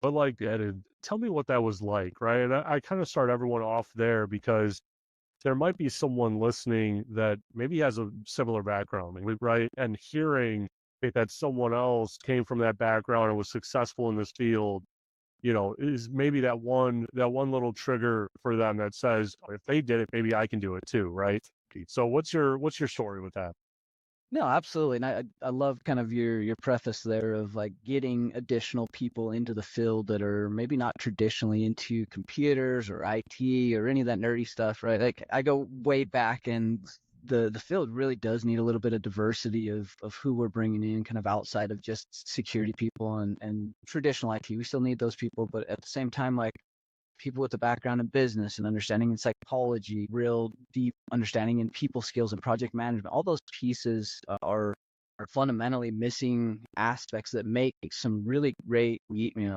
But like, and tell me what that was like, right? And I kind of start everyone off there because there might be someone listening that maybe has a similar background, maybe, right? And hearing that someone else came from that background and was successful in this field, is maybe that one little trigger for them that says, "Oh, if they did it, maybe I can do it too," right? So what's your story with that? No, absolutely. And I love kind of your preface there of like getting additional people into the field that are maybe not traditionally into computers or IT or any of that nerdy stuff, right? Like I go way back, and the field really does need a little bit of diversity of who we're bringing in kind of outside of just security people and traditional IT. We still need those people, but at the same time, like people with a background in business and understanding in psychology, real deep understanding in people skills and project management. All those pieces are fundamentally missing aspects that make some really great,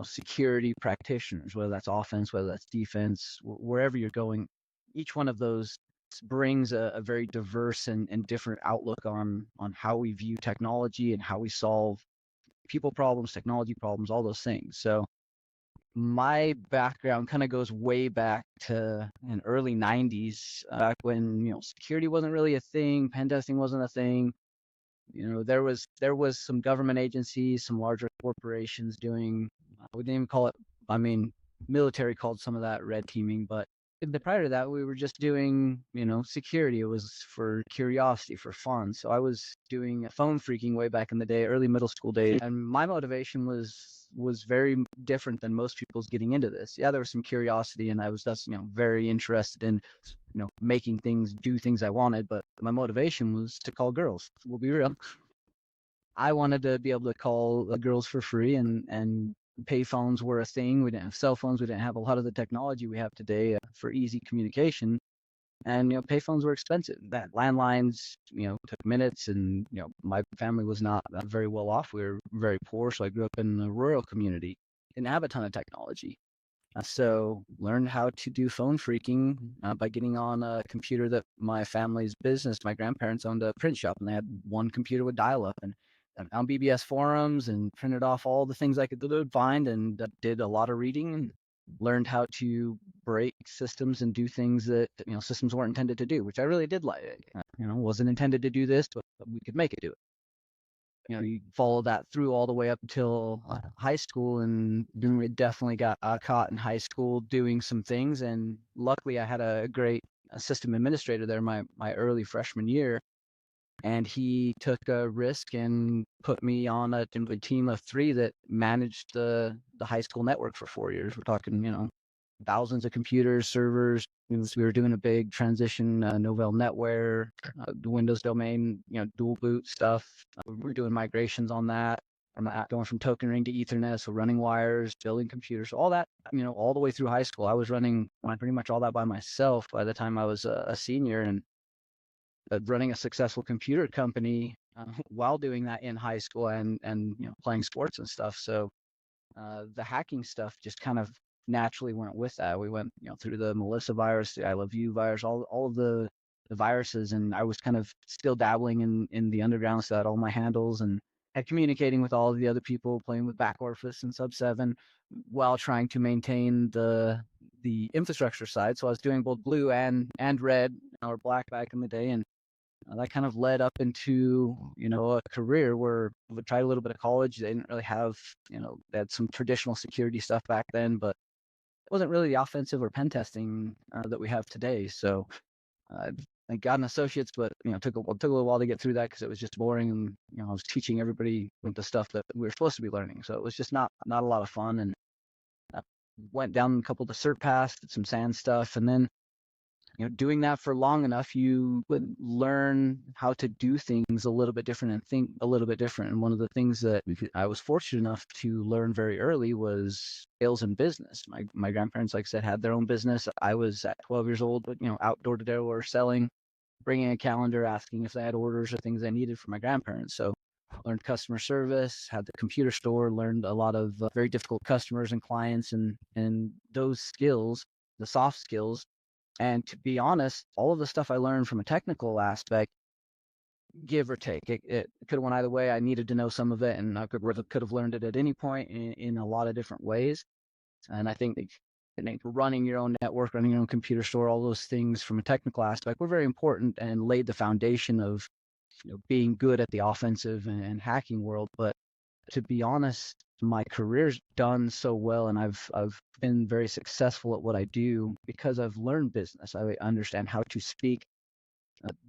security practitioners, whether that's offense, whether that's defense, wherever you're going. Each one of those brings a very diverse and different outlook on how we view technology and how we solve people problems, technology problems, all those things. So my background kind of goes way back to in early 90s, back when security wasn't really a thing, pen testing wasn't a thing. There was some government agencies, some larger corporations doing, we didn't even call it, I mean, military called some of that red teaming, but prior to that we were just doing security. It was for curiosity, for fun. So I was doing phone freaking way back in the day, early middle school days, and my motivation was very different than most people's getting into this. Yeah, there was some curiosity, and I was just very interested in making things, do things I wanted, but my motivation was to call girls. We'll be real. I wanted to be able to call girls for free, and payphones were a thing. We didn't have cell phones. We didn't have a lot of the technology we have today for easy communication. And payphones were expensive. That landlines took minutes, and my family was not very well off. We were very poor, so I grew up in a rural community. Didn't have a ton of technology. So learned how to do phone freaking by getting on a computer that my family's business, my grandparents owned a print shop, and they had one computer with dial-up, and I found BBS forums and printed off all the things I could find, and did a lot of reading and learned how to break systems and do things that systems weren't intended to do, which I really did like. Wasn't intended to do this, but we could make it do it. You follow that through all the way up until high school, and definitely got caught in high school doing some things. And luckily, I had a great system administrator there my early freshman year, and he took a risk and put me on a team of three that managed the high school network for 4 years. We're talking, thousands of computers, servers. We were doing a big transition, Novell NetWare, the Windows domain, dual boot stuff. We're doing migrations on that. Going from token ring to Ethernet, so running wires, building computers, all that, all the way through high school. I was running pretty much all that by myself by the time I was a senior, and running a successful computer company while doing that in high school, and playing sports and stuff. So the hacking stuff just kind of naturally went with that. We went through the Melissa virus, the I Love You virus, all of the viruses, and I was kind of still dabbling in the underground. So I had all my handles and had communicating with all of the other people, playing with back orifice and sub 7 while trying to maintain the infrastructure side. So I was doing both blue and red or black back in the day, and that kind of led up into a career where I tried a little bit of college. They didn't really have, they had some traditional security stuff back then, but it wasn't really the offensive or pen testing that we have today. So I got an associate's, but took a little while to get through that because it was just boring, and I was teaching everybody with the stuff that we were supposed to be learning. So it was just not a lot of fun, and I went down a couple of the cert paths, did some SAN stuff, and then doing that for long enough, you would learn how to do things a little bit different and think a little bit different. And one of the things that I was fortunate enough to learn very early was sales and business. My grandparents, like I said, had their own business. I was at 12 years old, but outdoor to door selling, bringing a calendar, asking if they had orders or things I needed for my grandparents. So learned customer service, had the computer store, learned a lot of very difficult customers and clients, and those skills, the soft skills. And to be honest, all of the stuff I learned from a technical aspect, give or take, it could have went either way. I needed to know some of it, and I could have learned it at any point in a lot of different ways. And I think running your own network, running your own computer store, all those things from a technical aspect were very important and laid the foundation of being good at the offensive and hacking world. But to be honest, my career's done so well, and I've been very successful at what I do because I've learned business. I understand how to speak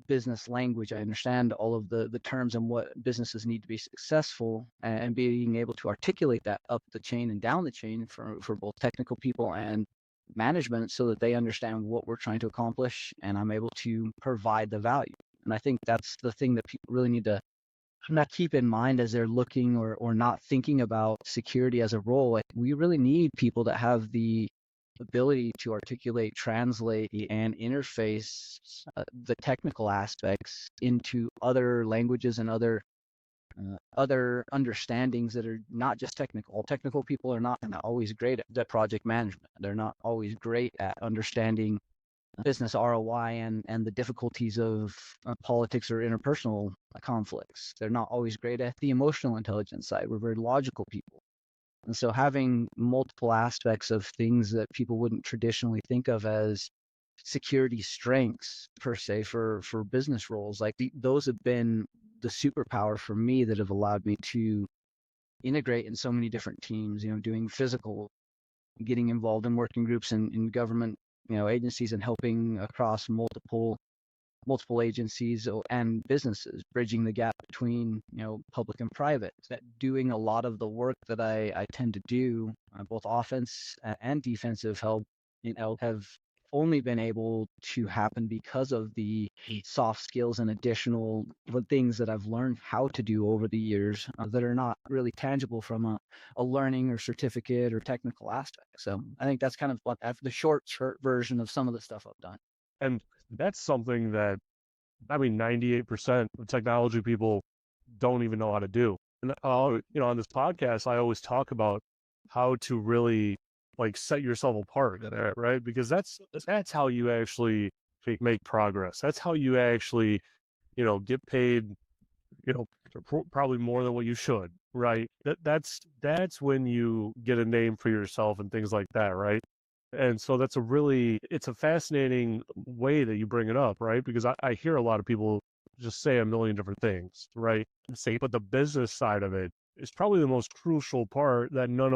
business language. I understand all of the terms and what businesses need to be successful, and being able to articulate that up the chain and down the chain for both technical people and management so that they understand what we're trying to accomplish, and I'm able to provide the value. And I think that's the thing that people really need to not keep in mind as they're looking or not thinking about security as a role. Like, we really need people that have the ability to articulate, translate, and interface the technical aspects into other languages and other understandings that are not just technical. Technical people are not always great at project management. They're not always great at understanding business ROI and the difficulties of politics or interpersonal conflicts. They're not always great at the emotional intelligence side. We're very logical people. And so having multiple aspects of things that people wouldn't traditionally think of as security strengths per se for business roles, like those have been the superpower for me that have allowed me to integrate in so many different teams, doing physical, getting involved in working groups in government, agencies, and helping across multiple agencies and businesses, bridging the gap between public and private. That doing a lot of the work that I tend to do, both offense and defensive help, have only been able to happen because of the soft skills and additional things that I've learned how to do over the years that are not really tangible from a learning or certificate or technical aspect. So I think that's kind of what the short version of some of the stuff I've done. And that's something that, I mean, 98% of technology people don't even know how to do. And on this podcast, I always talk about how to really like set yourself apart, right? Because that's how you actually make progress. That's how you actually, get paid, probably more than what you should, right? That's when you get a name for yourself and things like that, right? And so it's a fascinating way that you bring it up, right? Because I hear a lot of people just say a million different things, right? But the business side of it is probably the most crucial part that none of